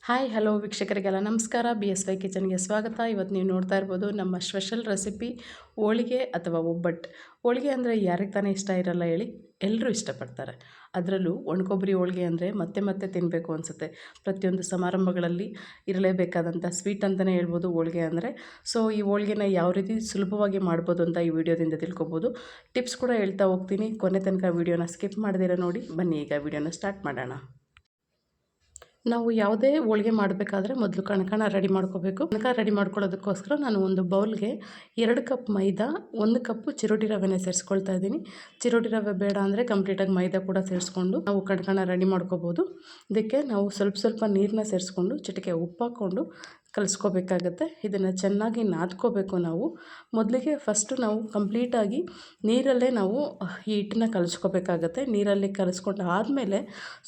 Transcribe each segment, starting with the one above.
Hi hello ವೀಕ್ಷಕರಿಗೆಲ್ಲ ನಮಸ್ಕಾರ. BSY ಕಿಚನ್ಗೆ ಸ್ವಾಗತ. ಇವತ್ತು ನೀವು ನೋಡ್ತಾ ಇರ್ಬೋದು ನಮ್ಮ ಸ್ಪೆಷಲ್ ರೆಸಿಪಿ ಹೋಳಿಗೆ ಅಥವಾ ಒಬ್ಬಟ್ಟು. ಹೋಳಿಗೆ ಅಂದರೆ ಯಾರಿಗೆ ತಾನೇ ಇಷ್ಟ ಇರಲ್ಲ ಹೇಳಿ, ಎಲ್ಲರೂ ಇಷ್ಟಪಡ್ತಾರೆ. ಅದರಲ್ಲೂ ಒಣಕೊಬ್ಬರಿ ಹೋಳಿಗೆ ಅಂದರೆ ಮತ್ತೆ ಮತ್ತೆ ತಿನ್ನಬೇಕು ಅನಿಸುತ್ತೆ. ಪ್ರತಿಯೊಂದು ಸಮಾರಂಭಗಳಲ್ಲಿ ಇರಲೇಬೇಕಾದಂಥ ಸ್ವೀಟ್ ಅಂತಲೇ ಹೇಳ್ಬೋದು ಹೋಳಿಗೆ ಅಂದರೆ. ಸೊ ಈ ಹೋಳಿಗೆನ ಯಾವ ರೀತಿ ಸುಲಭವಾಗಿ ಮಾಡ್ಬೋದು ಅಂತ ಈ ವಿಡಿಯೋದಿಂದ ತಿಳ್ಕೊಬೋದು. ಟಿಪ್ಸ್ ಕೂಡ ಹೇಳ್ತಾ ಹೋಗ್ತೀನಿ. ಕೊನೆ ತನಕ ವಿಡಿಯೋನ ಸ್ಕಿಪ್ ಮಾಡಿದಿರ ನೋಡಿ. ಬನ್ನಿ ಈಗ ವಿಡಿಯೋನ ಸ್ಟಾರ್ಟ್ ಮಾಡೋಣ. ನಾವು ಯಾವುದೇ ಹೋಳಿಗೆ ಮಾಡಬೇಕಾದ್ರೆ ಮೊದಲು ಕಣಕನ ರೆಡಿ ಮಾಡ್ಕೋಬೇಕು. ಕಣಕ ರೆಡಿ ಮಾಡ್ಕೊಳ್ಳೋದಕ್ಕೋಸ್ಕರ ನಾನು ಒಂದು ಬೌಲ್ಗೆ 2 ಕಪ್ ಮೈದಾ, 1 ಕಪ್ಪು ಚಿರೋಟಿ ರವೆನ ಸೇರಿಸ್ಕೊಳ್ತಾ ಇದ್ದೀನಿ. ಚಿರೋಟಿ ರವೆ ಬೇಡ ಅಂದರೆ ಕಂಪ್ಲೀಟಾಗಿ ಮೈದಾ ಕೂಡ ಸೇರಿಸ್ಕೊಂಡು ನಾವು ಕಣಕನ ರೆಡಿ ಮಾಡ್ಕೋಬೋದು. ಇದಕ್ಕೆ ನಾವು ಸ್ವಲ್ಪ ನೀರನ್ನ ಸೇರಿಸ್ಕೊಂಡು ಚಿಟಿಕೆ ಉಪ್ಪು ಹಾಕ್ಕೊಂಡು ಕಲಿಸ್ಕೋಬೇಕಾಗತ್ತೆ. ಇದನ್ನು ಚೆನ್ನಾಗಿ ನಾದ್ಕೋಬೇಕು. ನಾವು ಮೊದಲಿಗೆ ಫಸ್ಟು ನಾವು ಕಂಪ್ಲೀಟಾಗಿ ನೀರಲ್ಲೇ ನಾವು ಈ ಹಿಟ್ಟನ್ನ ಕಲಿಸ್ಕೋಬೇಕಾಗತ್ತೆ. ನೀರಲ್ಲಿ ಕಲಿಸ್ಕೊಂಡು ಆದಮೇಲೆ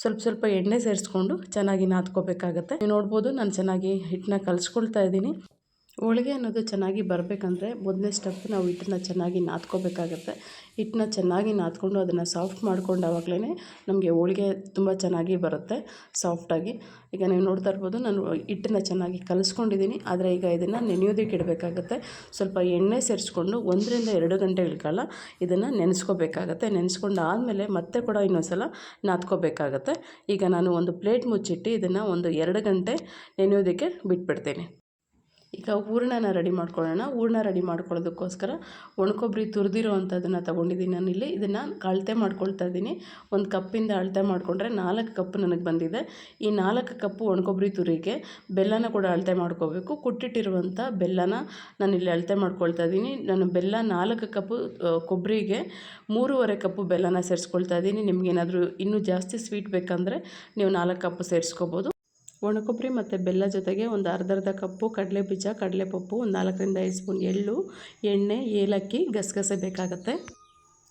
ಸ್ವಲ್ಪ ಎಣ್ಣೆ ಸೇರಿಸ್ಕೊಂಡು ಚೆನ್ನಾಗಿ ನಾದ್ಕೋಬೇಕಾಗತ್ತೆ. ನೀವು ನೋಡ್ಬೋದು ನಾನು ಚೆನ್ನಾಗಿ ಹಿಟ್ಟನ್ನ ಕಲಿಸ್ಕೊಳ್ತಾ ಇದ್ದೀನಿ. ಹೋಳಿಗೆ ಅನ್ನೋದು ಚೆನ್ನಾಗಿ ಬರಬೇಕಂದ್ರೆ ಮೊದಲನೇ ಸ್ಟೆಪ್ ನಾವು ಹಿಟ್ಟನ್ನ ಚೆನ್ನಾಗಿ ನಾದ್ಕೋಬೇಕಾಗತ್ತೆ. ಹಿಟ್ಟನ್ನ ಚೆನ್ನಾಗಿ ನಾದ್ಕೊಂಡು ಅದನ್ನು ಸಾಫ್ಟ್ ಮಾಡ್ಕೊಂಡು ಆವಾಗಲೇ ನಮಗೆ ಹೋಳಿಗೆ ತುಂಬ ಚೆನ್ನಾಗಿ ಬರುತ್ತೆ ಸಾಫ್ಟಾಗಿ. ಈಗ ನೀವು ನೋಡ್ತಾ ಇರ್ಬೋದು ನಾನು ಹಿಟ್ಟನ್ನ ಚೆನ್ನಾಗಿ ಕಲಿಸ್ಕೊಂಡಿದ್ದೀನಿ. ಆದರೆ ಈಗ ಇದನ್ನು ನೆನೆಯೋದಕ್ಕೆ ಇಡಬೇಕಾಗತ್ತೆ. ಸ್ವಲ್ಪ ಎಣ್ಣೆ ಸೇರಿಸ್ಕೊಂಡು 1 ರಿಂದ 2 ಗಂಟೆಗಳ ಕಾಲ ಇದನ್ನು ನೆನೆಸ್ಕೋಬೇಕಾಗತ್ತೆ. ನೆನೆಸ್ಕೊಂಡು ಆದಮೇಲೆ ಮತ್ತೆ ಕೂಡ ಇನ್ನೊಂದು ಸಲ ನಾದ್ಕೋಬೇಕಾಗತ್ತೆ. ಈಗ ನಾನು ಒಂದು ಪ್ಲೇಟ್ ಮುಚ್ಚಿಟ್ಟು ಇದನ್ನು ಒಂದು 2 ಗಂಟೆ ನೆನೆಯೋದಕ್ಕೆ ಬಿಟ್ಬಿಡ್ತೀನಿ. ಈಗ ಹೂರಣನ ರೆಡಿ ಮಾಡ್ಕೊಳ್ಳೋಣ. ಹೂರಣ ರೆಡಿ ಮಾಡ್ಕೊಳ್ಳೋದಕ್ಕೋಸ್ಕರ ಒಣಕೊಬ್ಬರಿ ತುರಿದಿರೋ ಅಂಥದ್ದನ್ನು ತೊಗೊಂಡಿದ್ದೀನಿ ನಾನಿಲ್ಲಿ. ಇದನ್ನು ಅಳತೆ ಮಾಡ್ಕೊಳ್ತಾ ಇದ್ದೀನಿ. 1 ಕಪ್ಪಿಂದ ಅಳತೆ ಮಾಡಿಕೊಂಡ್ರೆ 4 ಕಪ್ ನನಗೆ ಬಂದಿದೆ. ಈ 4 ಕಪ್ಪು ಒಣಕೊಬ್ಬರಿ ತುರಿಗೆ ಬೆಲ್ಲನ ಕೂಡ ಅಳತೆ ಮಾಡ್ಕೋಬೇಕು. ಕುಟ್ಟಿಟ್ಟಿರುವಂಥ ಬೆಲ್ಲನ ನಾನಿಲ್ಲಿ ಅಳತೆ ಮಾಡ್ಕೊಳ್ತಾ ಇದ್ದೀನಿ. ನಾನು ಬೆಲ್ಲ 4 ಕಪ್ಪು ಕೊಬ್ಬರಿಗೆ 3.5 ಕಪ್ಪು ಬೆಲ್ಲನ ಸೇರಿಸ್ಕೊಳ್ತಾ ಇದ್ದೀನಿ. ನಿಮಗೇನಾದರೂ ಇನ್ನೂ ಜಾಸ್ತಿ ಸ್ವೀಟ್ ಬೇಕಂದರೆ ನೀವು 4 ಕಪ್ ಸೇರಿಸ್ಕೋಬೋದು. ಒಣಕೊಬ್ಬರಿ ಮತ್ತು ಬೆಲ್ಲ ಜೊತೆಗೆ ಒಂದು ಅರ್ಧ ಕಪ್ಪು ಕಡಲೆ ಬೀಜ, ಕಡಲೆಪಪ್ಪು, ಒಂದು 4 ರಿಂದ 5 ಸ್ಪೂನ್ ಎಳ್ಳು, ಎಣ್ಣೆ, ಏಲಕ್ಕಿ, ಗಸಗಸೆ ಬೇಕಾಗುತ್ತೆ.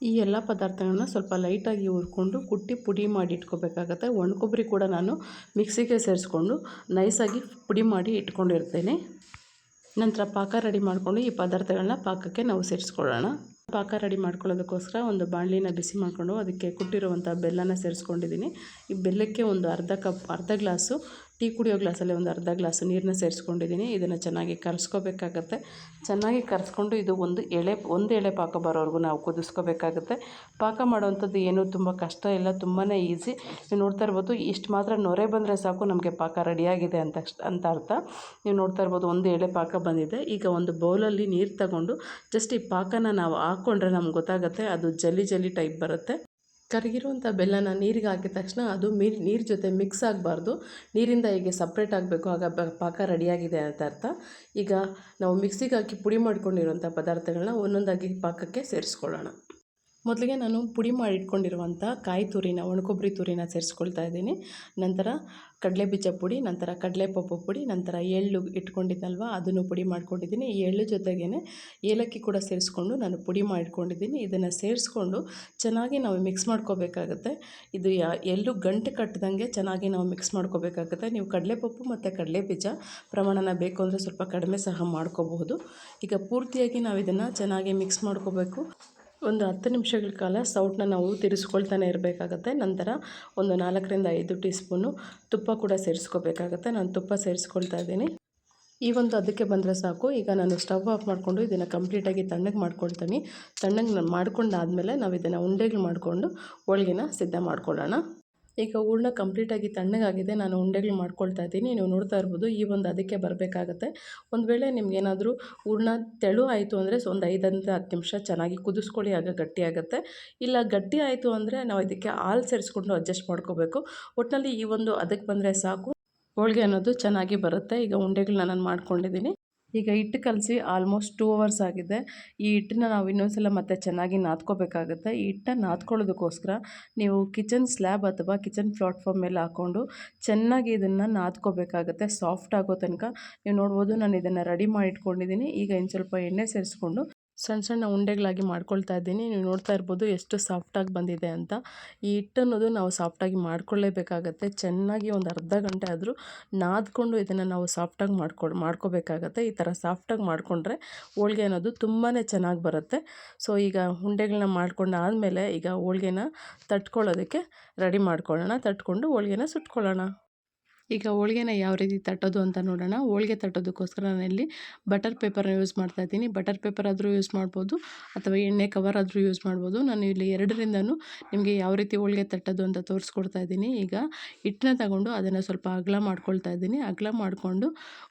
ಈ ಎಲ್ಲ ಪದಾರ್ಥಗಳನ್ನ ಸ್ವಲ್ಪ ಲೈಟಾಗಿ ಹುರ್ಕೊಂಡು ಕುಟ್ಟಿ ಪುಡಿ ಮಾಡಿ ಇಟ್ಕೋಬೇಕಾಗತ್ತೆ. ಒಣಕೊಬ್ಬರಿ ಕೂಡ ನಾನು ಮಿಕ್ಸಿಗೆ ಸೇರಿಸ್ಕೊಂಡು ನೈಸಾಗಿ ಪುಡಿ ಮಾಡಿ ಇಟ್ಕೊಂಡಿರ್ತೇನೆ. ನಂತರ ಪಾಕ ರೆಡಿ ಮಾಡಿಕೊಂಡು ಈ ಪದಾರ್ಥಗಳನ್ನ ಪಾಕಕ್ಕೆ ನಾವು ಸೇರಿಸ್ಕೊಳ್ಳೋಣ. ಪಾಕ ರೆಡಿ ಮಾಡ್ಕೊಳ್ಳೋದಕ್ಕೋಸ್ಕರ ಒಂದು ಬಾಣಲಿನ ಬಿಸಿ ಮಾಡಿಕೊಂಡು ಅದಕ್ಕೆ ಕುಟ್ಟಿರುವಂಥ ಬೆಲ್ಲನ ಸೇರಿಸ್ಕೊಂಡಿದ್ದೀನಿ. ಈ ಬೆಲ್ಲಕ್ಕೆ ಒಂದು ಅರ್ಧ ಗ್ಲಾಸು ಟೀ ಕುಡಿಯೋ ಗ್ಲಾಸಲ್ಲಿ ಒಂದು ಅರ್ಧ ಗ್ಲಾಸು ನೀರನ್ನ ಸೇರಿಸ್ಕೊಂಡಿದ್ದೀನಿ. ಇದನ್ನು ಚೆನ್ನಾಗಿ ಕಲಿಸ್ಕೋಬೇಕಾಗತ್ತೆ. ಚೆನ್ನಾಗಿ ಕರೆಸ್ಕೊಂಡು ಇದು ಒಂದು ಎಳೆ ಪಾಕ ಬರೋವರೆಗೂ ನಾವು ಕುದಿಸ್ಕೋಬೇಕಾಗತ್ತೆ. ಪಾಕ ಮಾಡೋವಂಥದ್ದು ಏನೂ ತುಂಬ ಕಷ್ಟ ಇಲ್ಲ, ತುಂಬಾ ಈಸಿ. ನೀವು ನೋಡ್ತಾ ಇರ್ಬೋದು ಇಷ್ಟು ಮಾತ್ರ ನೊರೆ ಬಂದರೆ ಸಾಕು ನಮಗೆ ಪಾಕ ರೆಡಿಯಾಗಿದೆ ಅಂತ ಅರ್ಥ. ನೀವು ನೋಡ್ತಾ ಇರ್ಬೋದು ಒಂದು ಎಳೆ ಪಾಕ ಬಂದಿದೆ. ಈಗ ಒಂದು ಬೌಲಲ್ಲಿ ನೀರು ತಗೊಂಡು ಜಸ್ಟ್ ಈ ಪಾಕನ ನಾವು ಹಾಕ್ಕೊಂಡ್ರೆ ನಮ್ಗೆ ಗೊತ್ತಾಗುತ್ತೆ ಅದು ಜಲ್ಲಿ ಟೈಪ್ ಬರುತ್ತೆ. ಕರಗಿರುವಂಥ ಬೆಲ್ಲನ ನೀರಿಗೆ ಹಾಕಿದ ತಕ್ಷಣ ಅದು ನೀರು ಜೊತೆ ಮಿಕ್ಸ್ ಆಗಬಾರ್ದು. ನೀರಿಂದ ಹೀಗೆ ಸಪ್ರೇಟ್ ಆಗಬೇಕು. ಆಗ ಪಾಕ ರೆಡಿಯಾಗಿದೆ ಅಂತ ಅರ್ಥ. ಈಗ ನಾವು ಮಿಕ್ಸಿಗೆ ಹಾಕಿ ಪುಡಿ ಮಾಡ್ಕೊಂಡಿರುವಂಥ ಪದಾರ್ಥಗಳನ್ನ ಒಂದೊಂದಾಗಿ ಪಾಕಕ್ಕೆ ಸೇರಿಸ್ಕೊಳ್ಳೋಣ. ಮೊದಲಿಗೆ ನಾನು ಪುಡಿ ಮಾಡಿ ಇಟ್ಕೊಂಡಿರುವಂಥ ಕಾಯಿ ತುರಿನ, ಒಣಕೊಬ್ಬರಿ ತುರಿನ ಸೇರಿಸ್ಕೊಳ್ತಾ ಇದ್ದೀನಿ. ನಂತರ ಕಡಲೆಬೀಜ ಪುಡಿ, ನಂತರ ಕಡಲೆಪಪ್ಪು ಪುಡಿ, ನಂತರ ಎಳ್ಳು ಇಟ್ಕೊಂಡಿದ್ದಲ್ವ ಅದನ್ನು ಪುಡಿ ಮಾಡ್ಕೊಂಡಿದ್ದೀನಿ. ಈ ಎಳ್ಳು ಜೊತೆಗೇ ಏಲಕ್ಕಿ ಕೂಡ ಸೇರಿಸ್ಕೊಂಡು ನಾನು ಪುಡಿ ಮಾಡಿಟ್ಕೊಂಡಿದ್ದೀನಿ. ಇದನ್ನು ಸೇರಿಸ್ಕೊಂಡು ಚೆನ್ನಾಗಿ ನಾವು ಮಿಕ್ಸ್ ಮಾಡ್ಕೋಬೇಕಾಗತ್ತೆ. ಇದು ಎಳ್ಳು ಗಂಟು ಕಟ್ಟದಂಗೆ ಚೆನ್ನಾಗಿ ನಾವು ಮಿಕ್ಸ್ ಮಾಡ್ಕೋಬೇಕಾಗತ್ತೆ. ನೀವು ಕಡಲೆಪಪ್ಪು ಮತ್ತು ಕಡಲೆಬೀಜ ಪ್ರಮಾಣನ ಬೇಕು ಅಂದರೆ ಸ್ವಲ್ಪ ಕಡಿಮೆ ಸಹ ಮಾಡ್ಕೋಬಹುದು. ಈಗ ಪೂರ್ತಿಯಾಗಿ ನಾವು ಇದನ್ನು ಚೆನ್ನಾಗಿ ಮಿಕ್ಸ್ ಮಾಡ್ಕೋಬೇಕು. ಒಂದು 10 ನಿಮಿಷಗಳ ಕಾಲ ಸೌಟನ್ನ ನಾವು ತಿರ್ಸ್ಕೊಳ್ತಾನೆ ಇರಬೇಕಾಗತ್ತೆ. ನಂತರ ಒಂದು 4 ರಿಂದ 5 ಟೀ ಸ್ಪೂನು ತುಪ್ಪ ಕೂಡ ಸೇರಿಸ್ಕೋಬೇಕಾಗತ್ತೆ. ನಾನು ತುಪ್ಪ ಸೇರಿಸ್ಕೊಳ್ತಾ ಇದ್ದೀನಿ. ಈ ಒಂದು ಅದಕ್ಕೆ ಬಂದರೆ ಸಾಕು. ಈಗ ನಾನು ಸ್ಟವ್ ಆಫ್ ಮಾಡಿಕೊಂಡು ಇದನ್ನು ಕಂಪ್ಲೀಟಾಗಿ ತಣ್ಣಗೆ ಮಾಡ್ಕೊಳ್ತೀನಿ. ತಣ್ಣಗೆ ಮಾಡ್ಕೊಂಡಾದಮೇಲೆ ನಾವು ಇದನ್ನು ಉಂಡೆಗಳು ಮಾಡಿಕೊಂಡು ಹೋಳಿಗೆನ ಸಿದ್ಧ ಮಾಡ್ಕೊಳ್ಳೋಣ. ಈಗ ಹೂರಣ ಕಂಪ್ಲೀಟಾಗಿ ತಣ್ಣಗಾಗಿದೆ. ನಾನು ಉಂಡೆಗಳು ಮಾಡ್ಕೊಳ್ತಾ ಇದ್ದೀನಿ. ನೀವು ನೋಡ್ತಾ ಇರ್ಬೋದು ಈ ಒಂದು ಅದಕ್ಕೆ ಬರಬೇಕಾಗತ್ತೆ. ಒಂದು ವೇಳೆ ನಿಮಗೇನಾದರೂ ಹೂರಣ ತೆಳು ಆಯಿತು ಅಂದರೆ ಒಂದು 5 ರಿಂದ 10 ನಿಮಿಷ ಚೆನ್ನಾಗಿ ಕುದಿಸ್ಕೊಳ್ಳಿ, ಆಗ ಗಟ್ಟಿಯಾಗುತ್ತೆ. ಇಲ್ಲ ಗಟ್ಟಿ ಆಯಿತು ಅಂದರೆ ನಾವು ಇದಕ್ಕೆ ಹಾಲು ಸೇರಿಸ್ಕೊಂಡು ಅಡ್ಜಸ್ಟ್ ಮಾಡ್ಕೋಬೇಕು. ಒಟ್ಟಿನಲ್ಲಿ ಈ ಒಂದು ಅದಕ್ಕೆ ಬಂದರೆ ಸಾಕು, ಹೋಳಿಗೆ ಅನ್ನೋದು ಚೆನ್ನಾಗಿ ಬರುತ್ತೆ. ಈಗ ಉಂಡೆಗಳನ್ನ ನಾನು ಮಾಡ್ಕೊಂಡಿದ್ದೀನಿ. ಈಗ ಹಿಟ್ಟು ಕಲಸಿ ಆಲ್ಮೋಸ್ಟ್ 2 ಅವರ್ಸ್ ಆಗಿದೆ. ಈ ಹಿಟ್ಟನ್ನ ನಾವು ಇನ್ನೊಂದು ಸಲ ಮತ್ತೆ ಚೆನ್ನಾಗಿ ನಾದ್ಕೋಬೇಕಾಗುತ್ತೆ. ಈ ಹಿಟ್ಟನ್ನ ನಾದ್ಕೊಳ್ಳೋದಕ್ಕೋಸ್ಕರ ನೀವು ಕಿಚನ್ ಸ್ಲ್ಯಾಬ್ ಅಥವಾ ಕಿಚನ್ ಪ್ಲಾಟ್ಫಾರ್ಮ್ ಮೇಲೆ ಹಾಕ್ಕೊಂಡು ಚೆನ್ನಾಗಿ ಇದನ್ನು ನಾದ್ಕೋಬೇಕಾಗುತ್ತೆ ಸಾಫ್ಟ್ ಆಗೋ ತನಕ. ನೀವು ನೋಡ್ಬೋದು ನಾನು ಇದನ್ನು ರೆಡಿ ಮಾಡಿ ಇಟ್ಕೊಂಡಿದ್ದೀನಿ. ಈಗ ಇನ್ನು ಸ್ವಲ್ಪ ಎಣ್ಣೆ ಸೇರಿಸ್ಕೊಂಡು ಸಣ್ಣ ಉಂಡೆಗಳಾಗಿ ಮಾಡ್ಕೊಳ್ತಾ ಇದ್ದೀನಿ. ನೀವು ನೋಡ್ತಾ ಇರ್ಬೋದು ಎಷ್ಟು ಸಾಫ್ಟಾಗಿ ಬಂದಿದೆ ಅಂತ. ಈ ಹಿಟ್ಟು ಅನ್ನೋದು ನಾವು ಸಾಫ್ಟಾಗಿ ಮಾಡ್ಕೊಳ್ಳೇಬೇಕಾಗತ್ತೆ. ಚೆನ್ನಾಗಿ ಒಂದು ಅರ್ಧ ಗಂಟೆ ಆದರೂ ನಾದ್ಕೊಂಡು ಇದನ್ನು ನಾವು ಸಾಫ್ಟಾಗಿ ಮಾಡ್ಕೋಬೇಕಾಗತ್ತೆ. ಈ ಥರ ಸಾಫ್ಟಾಗಿ ಮಾಡಿಕೊಂಡ್ರೆ ಹೋಳಿಗೆ ಅನ್ನೋದು ತುಂಬಾ ಚೆನ್ನಾಗಿ ಬರುತ್ತೆ. ಸೊ ಈಗ ಉಂಡೆಗಳನ್ನ ಮಾಡ್ಕೊಂಡು ಆದಮೇಲೆ ಈಗ ಹೋಳಿಗೆನ ತಟ್ಕೊಳ್ಳೋದಕ್ಕೆ ರೆಡಿ ಮಾಡ್ಕೊಳ್ಳೋಣ. ತಟ್ಕೊಂಡು ಹೋಳಿಗೆನ ಸುಟ್ಕೊಳ್ಳೋಣ. ಈಗ ಹೋಳಿಗೆನ ಯಾವ ರೀತಿ ತಟ್ಟೋದು ಅಂತ ನೋಡೋಣ. ಹೋಳಿಗೆ ತಟ್ಟೋದಕ್ಕೋಸ್ಕರ ನಾನಿಲ್ಲಿ ಬಟರ್ ಪೇಪರ್ನ ಯೂಸ್ ಮಾಡ್ತಾ ಇದ್ದೀನಿ. ಬಟರ್ ಪೇಪರ್ ಆದರೂ ಯೂಸ್ ಮಾಡ್ಬೋದು ಅಥವಾ ಎಣ್ಣೆ ಕವರ್ ಆದರೂ ಯೂಸ್ ಮಾಡ್ಬೋದು. ನಾನು ಇಲ್ಲಿ ಎರಡರಿಂದನೂ ನಿಮಗೆ ಯಾವ ರೀತಿ ಹೋಳಿಗೆ ತಟ್ಟೋದು ಅಂತ ತೋರಿಸ್ಕೊಡ್ತಾ ಇದ್ದೀನಿ. ಈಗ ಹಿಟ್ಟನ್ನ ತಗೊಂಡು ಅದನ್ನು ಸ್ವಲ್ಪ ಅಗಲ ಮಾಡ್ಕೊಳ್ತಾ ಇದ್ದೀನಿ. ಅಗಲ ಮಾಡಿಕೊಂಡು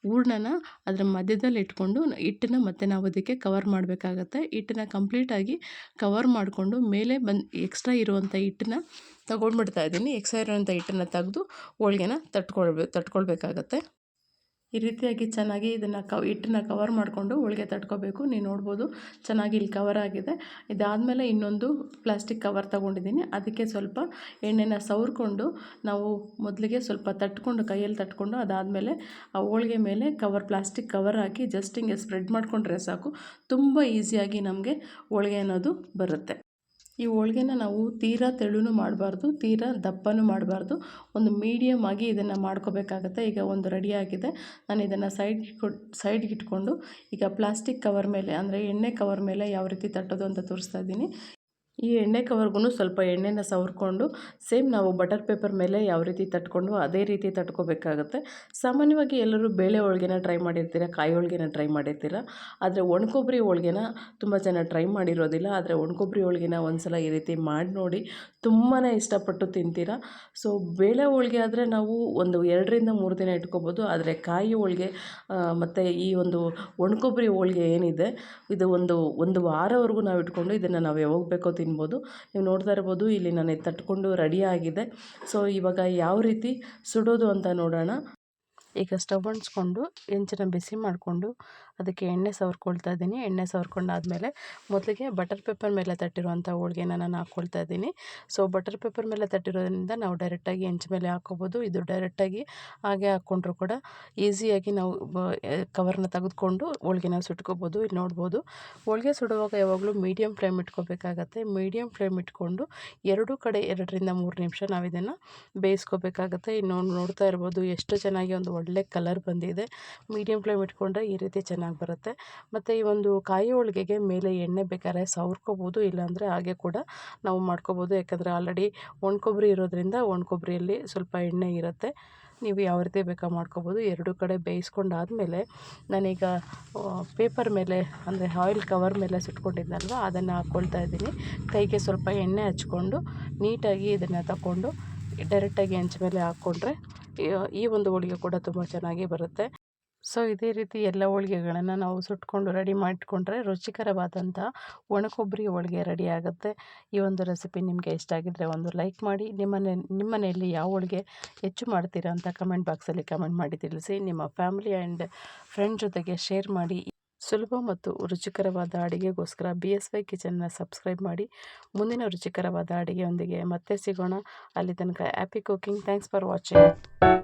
ಹೂರ್ಣನ ಅದರ ಮಧ್ಯದಲ್ಲಿ ಇಟ್ಕೊಂಡು ಹಿಟ್ಟನ್ನ ಮತ್ತೆ ನಾವು ಅದಕ್ಕೆ ಕವರ್ ಮಾಡಬೇಕಾಗತ್ತೆ. ಹಿಟ್ಟನ್ನ ಕಂಪ್ಲೀಟಾಗಿ ಕವರ್ ಮಾಡಿಕೊಂಡು ಮೇಲೆ ಎಕ್ಸ್ಟ್ರಾ ಇರುವಂಥ ಹಿಟ್ಟನ್ನ ತಗೊಂಡ್ಬಿಡ್ತಾ ಇದ್ದೀನಿ. ಎಕ್ಸ್ಟ್ರಾ ಇರೋಂಥ ಹಿಟ್ಟನ್ನು ತೆಗೆದು ಹೋಳಿಗೆನ ತಟ್ಕೊಳ್ಬೇಕಾಗತ್ತೆ. ಈ ರೀತಿಯಾಗಿ ಚೆನ್ನಾಗಿ ಇದನ್ನು ಹಿಟ್ಟನ್ನ ಕವರ್ ಮಾಡಿಕೊಂಡು ಹೋಳಿಗೆ ತಟ್ಕೋಬೇಕು. ನೀವು ನೋಡ್ಬೋದು ಚೆನ್ನಾಗಿ ಇಲ್ಲಿ ಕವರ್ ಆಗಿದೆ. ಇದಾದಮೇಲೆ ಇನ್ನೊಂದು ಪ್ಲಾಸ್ಟಿಕ್ ಕವರ್ ತೊಗೊಂಡಿದ್ದೀನಿ. ಅದಕ್ಕೆ ಸ್ವಲ್ಪ ಎಣ್ಣೆನ ಸವರ್ಕೊಂಡು ನಾವು ಮೊದಲಿಗೆ ಸ್ವಲ್ಪ ತಟ್ಕೊಂಡು ಕೈಯಲ್ಲಿ ತಟ್ಕೊಂಡು ಅದಾದಮೇಲೆ ಆ ಹೋಳಿಗೆ ಮೇಲೆ ಪ್ಲಾಸ್ಟಿಕ್ ಕವರ್ ಹಾಕಿ ಜಸ್ಟ್ ಹಿಂಗೆ ಸ್ಪ್ರೆಡ್ ಮಾಡಿಕೊಂಡ್ರೆ ಸಾಕು. ತುಂಬ ಈಸಿಯಾಗಿ ನಮಗೆ ಹೋಳಿಗೆ ಅನ್ನೋದು ಬರುತ್ತೆ. ಈ ಹೋಳಿಗೆನ ನಾವು ತೀರಾ ತೆಳುನೂ ಮಾಡಬಾರ್ದು, ತೀರಾ ದಪ್ಪನೂ ಮಾಡಬಾರ್ದು. ಒಂದು ಮೀಡಿಯಮ್ ಆಗಿ ಇದನ್ನು ಮಾಡ್ಕೋಬೇಕಾಗತ್ತೆ. ಈಗ ಒಂದು ರೆಡಿ ಆಗಿದೆ. ನಾನು ಇದನ್ನು ಸೈಡ್ಗೆ ಇಟ್ಕೊಂಡು ಈಗ ಪ್ಲಾಸ್ಟಿಕ್ ಕವರ್ ಮೇಲೆ ಅಂದರೆ ಎಣ್ಣೆ ಕವರ್ ಮೇಲೆ ಯಾವ ರೀತಿ ತಟ್ಟೋದು ಅಂತ ತೋರಿಸ್ತಾ ಇದ್ದೀನಿ. ಈ ಎಣ್ಣೆ ಕವರ್ಗೂ ಸ್ವಲ್ಪ ಎಣ್ಣೆನ ಸವರ್ಕೊಂಡು ಸೇಮ್ ನಾವು ಬಟರ್ ಪೇಪರ್ ಮೇಲೆ ಯಾವ ರೀತಿ ತಟ್ಕೊಂಡು ಅದೇ ರೀತಿ ತಟ್ಕೋಬೇಕಾಗತ್ತೆ. ಸಾಮಾನ್ಯವಾಗಿ ಎಲ್ಲರೂ ಬೇಳೆ ಹೋಳಿಗೆನ ಟ್ರೈ ಮಾಡಿರ್ತೀರ, ಕಾಯಿ ಹೋಳಿಗೆನ ಟ್ರೈ ಮಾಡಿರ್ತೀರ. ಆದರೆ ಒಣಕೊಬ್ಬರಿ ಹೋಳಿಗೆನ ತುಂಬ ಜನ ಟ್ರೈ ಮಾಡಿರೋದಿಲ್ಲ. ಆದರೆ ಒಣಕೊಬ್ಬರಿ ಹೋಳಿಗೆನ ಒಂದು ಸಲ ಈ ರೀತಿ ಮಾಡಿ ನೋಡಿ, ತುಂಬಾ ಇಷ್ಟಪಟ್ಟು ತಿಂತೀರ. ಸೊ ಬೇಳೆ ಹೋಳಿಗೆ ಆದರೆ ನಾವು ಒಂದು 2 ರಿಂದ 3 ದಿನ ಇಟ್ಕೋಬೋದು. ಆದರೆ ಕಾಯಿ ಹೋಳಿಗೆ ಮತ್ತು ಈ ಒಂದು ಒಣಕೊಬ್ಬರಿ ಹೋಳಿಗೆ ಏನಿದೆ ಇದು ಒಂದು ವಾರವರೆಗೂ ನಾವು ಇಟ್ಕೊಂಡು ಇದನ್ನು ನಾವು ಯಾವಾಗ ಬೇಕೋ ತಿನ್ಬೋದು. ನೀವು ನೋಡ್ತಾ ಇರ್ಬೋದು ಇಲ್ಲಿ ನಾನು ತಟ್ಕೊಂಡು ರೆಡಿ ಆಗಿದೆ. ಸೊ ಇವಾಗ ಯಾವ ರೀತಿ ಸುಡೋದು ಅಂತ ನೋಡೋಣ. ಈಗ ಸ್ಟವ್ ಅಂಟಿಸ್ಕೊಂಡು ಹೆಂಚನ್ನ ಬಿಸಿ ಮಾಡಿಕೊಂಡು ಅದಕ್ಕೆ ಎಣ್ಣೆ ಸವರ್ಕೊಳ್ತಾ ಇದ್ದೀನಿ. ಎಣ್ಣೆ ಸವರ್ಕೊಂಡಾದಮೇಲೆ ಮೊದಲಿಗೆ ಬಟರ್ ಪೇಪರ್ ಮೇಲೆ ತಟ್ಟಿರುವಂಥ ಹೋಳಿಗೆನ ನಾನು ಹಾಕ್ಕೊಳ್ತಾ ಇದ್ದೀನಿ. ಸೊ ಬಟರ್ ಪೇಪರ್ ಮೇಲೆ ತಟ್ಟಿರೋದ್ರಿಂದ ನಾವು ಡೈರೆಕ್ಟಾಗಿ ಹೆಂಚು ಮೇಲೆ ಹಾಕ್ಕೋಬೋದು. ಇದು ಡೈರೆಕ್ಟಾಗಿ ಹಾಗೆ ಹಾಕ್ಕೊಂಡ್ರೂ ಕೂಡ ಈಸಿಯಾಗಿ ನಾವು ಕವರ್ನ ತೆಗೆದುಕೊಂಡು ಹೋಳಿಗೆನ ಸುಟ್ಕೋಬೋದು. ಇಲ್ಲಿ ನೋಡ್ಬೋದು ಹೋಳಿಗೆ ಸುಡುವಾಗ ಯಾವಾಗಲೂ ಮೀಡಿಯಮ್ ಫ್ಲೇಮ್ ಇಟ್ಕೋಬೇಕಾಗತ್ತೆ. ಮೀಡಿಯಮ್ ಫ್ಲೇಮ್ ಇಟ್ಕೊಂಡು ಎರಡೂ ಕಡೆ 2 ರಿಂದ 3 ನಿಮಿಷ ನಾವು ಇದನ್ನು ಬೇಯಿಸ್ಕೋಬೇಕಾಗತ್ತೆ. ಇನ್ನು ನೋಡ್ತಾ ಇರ್ಬೋದು ಎಷ್ಟು ಚೆನ್ನಾಗಿ ಒಂದು ಒಳ್ಳೆ ಕಲರ್ ಬಂದಿದೆ. ಮೀಡಿಯಮ್ ಫ್ಲೇಮ್ ಇಟ್ಕೊಂಡ್ರೆ ಈ ರೀತಿ ಚೆನ್ನಾಗಿ ಬರುತ್ತೆ. ಮತ್ತು ಈ ಒಂದು ಕಾಯಿ ಹೋಳಿಗೆಗೆ ಮೇಲೆ ಎಣ್ಣೆ ಬೇಕಾದ್ರೆ ಸವರ್ಕೋಬೋದು, ಇಲ್ಲಾಂದರೆ ಹಾಗೆ ಕೂಡ ನಾವು ಮಾಡ್ಕೋಬೋದು. ಯಾಕಂದರೆ ಆಲ್ರೆಡಿ ಒಣಕೊಬ್ಬರಿ ಇರೋದ್ರಿಂದ ಒಣಕೊಬ್ಬರಿಯಲ್ಲಿ ಸ್ವಲ್ಪ ಎಣ್ಣೆ ಇರುತ್ತೆ. ನೀವು ಯಾವ ರೀತಿ ಬೇಕಾ ಮಾಡ್ಕೋಬೋದು. ಎರಡೂ ಕಡೆ ಬೇಯಿಸ್ಕೊಂಡಾದಮೇಲೆ ನಾನೀಗ ಪೇಪರ್ ಮೇಲೆ ಅಂದರೆ ಆಯಿಲ್ ಕವರ್ ಮೇಲೆ ಸುಟ್ಕೊಂಡಿದ್ನಲ್ವ ಅದನ್ನು ಹಾಕ್ಕೊಳ್ತಾ ಇದ್ದೀನಿ. ಕೈಗೆ ಸ್ವಲ್ಪ ಎಣ್ಣೆ ಹಚ್ಕೊಂಡು ನೀಟಾಗಿ ಇದನ್ನು ತಗೊಂಡು ಡೈರೆಕ್ಟಾಗಿ ಹೆಂಚು ಮೇಲೆ ಹಾಕ್ಕೊಂಡ್ರೆ ಈ ಒಂದು ಹೋಳಿಗೆ ಕೂಡ ತುಂಬ ಚೆನ್ನಾಗಿ ಬರುತ್ತೆ. ಸೊ ಇದೇ ರೀತಿ ಎಲ್ಲ ಹೋಳಿಗೆಗಳನ್ನು ನಾವು ಸುಟ್ಕೊಂಡು ರೆಡಿ ಮಾಡಿಟ್ಕೊಂಡ್ರೆ ರುಚಿಕರವಾದಂಥ ಒಣಕೊಬ್ಬರಿ ಹೋಳಿಗೆ ರೆಡಿ ಆಗುತ್ತೆ. ಈ ಒಂದು ರೆಸಿಪಿ ನಿಮಗೆ ಇಷ್ಟ ಆಗಿದ್ದರೆ ಒಂದು ಲೈಕ್ ಮಾಡಿ. ನಿಮ್ಮ ಮನೆಯಲ್ಲಿ ಯಾವ ಹೋಳಿಗೆ ಹೆಚ್ಚು ಮಾಡ್ತೀರಾ ಅಂತ ಕಮೆಂಟ್ ಬಾಕ್ಸಲ್ಲಿ ಕಮೆಂಟ್ ಮಾಡಿ ತಿಳಿಸಿ. ನಿಮ್ಮ ಫ್ಯಾಮಿಲಿ ಆ್ಯಂಡ್ ಫ್ರೆಂಡ್ ಜೊತೆಗೆ ಶೇರ್ ಮಾಡಿ. ಸುಲಭ ಮತ್ತು ರುಚಿಕರವಾದ ಅಡುಗೆಗೋಸ್ಕರ BSY ಕಿಚನ್ನ ಸಬ್ಸ್ಕ್ರೈಬ್ ಮಾಡಿ. ಮುಂದಿನ ರುಚಿಕರವಾದ ಅಡುಗೆಯೊಂದಿಗೆ ಮತ್ತೆ ಸಿಗೋಣ. ಅಲ್ಲಿ ತನಕ happy cooking. Thanks for watching.